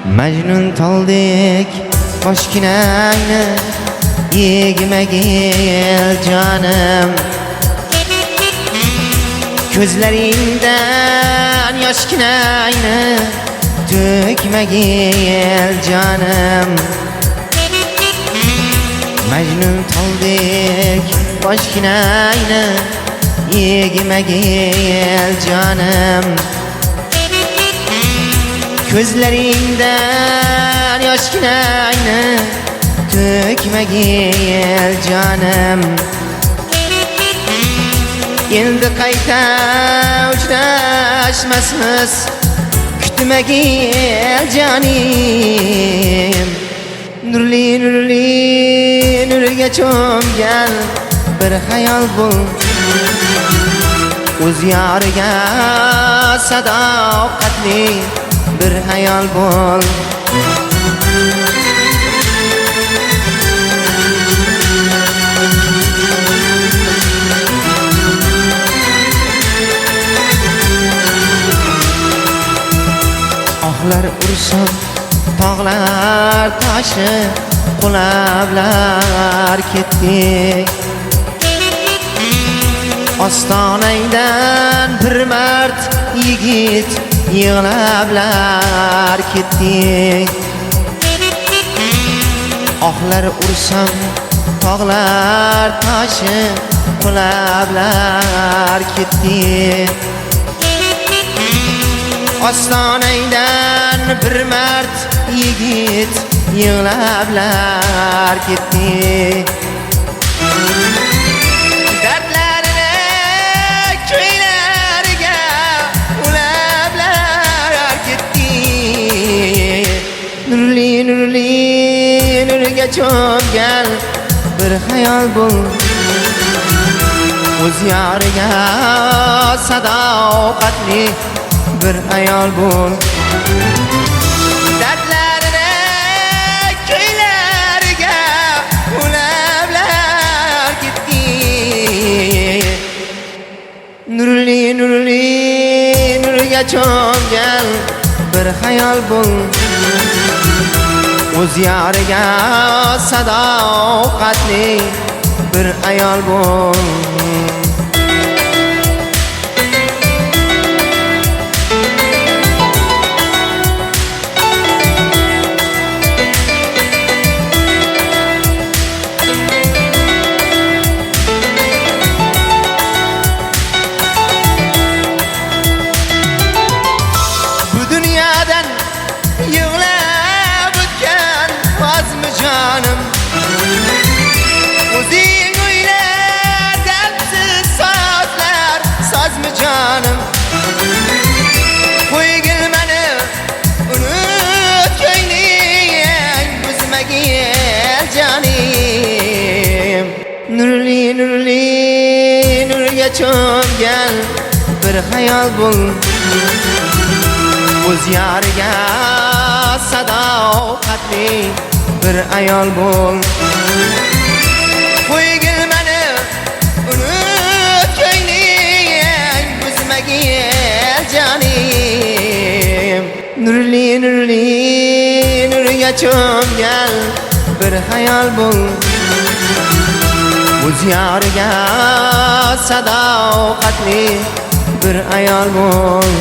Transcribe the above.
Majnun toldek boshginangni yegma gel canım. Ko'zlaringdan yoshginangni to'kma gel canım. Majnun toldek boshginangni yegma gel canım. Ko'zlaringdan yoshginangni to'kma gel canım. Endi qayta uchrashmasmiz, kutma gel canim. Nurli nurli nurga cho'mgan bir hayol bo'l, o'z yoriga sadoqatli bir hayol bo'l. Ohlar ursin tog'lar toshi, qulablar ketdik. Ostonangdan bir mard yigit yig'lablar ketdik. Ohlar ursam tog'lar toshi, qulablar ketdik. Ostonangdan bir mard yigit yig'lablar ketdik. Dardlarini ko'ylariga ulablar ketdik. Nurli nurli nurga cho'mgan bir hayol bo'l, o'z yoriga sadoqatli bir ayol bo'l. Dardlarini ko'ylariga ulablar ketdik. Nurli nurli nurga cho'mgan bir hayol bo'l, o'z yoriga sadoqatli bir ayol bo'l. Yığlab o'tgan vazmi canım, o'zing o'yla dardsiz soatlar sozmi canım. Qo'ygil meni unut ko'ngling, buzma gel canim. Nurli nurli nurga cho'mgan bir hayol bo'l, o'z yoriga sadoqatli bir ayol bo'l. Qo'ygil meni unut ko'ngling, buzma gel canim. Nurli nurli nurga cho'mgan bir hayol bo'l, o'z yoriga sadoqatli bir ayol bo'l.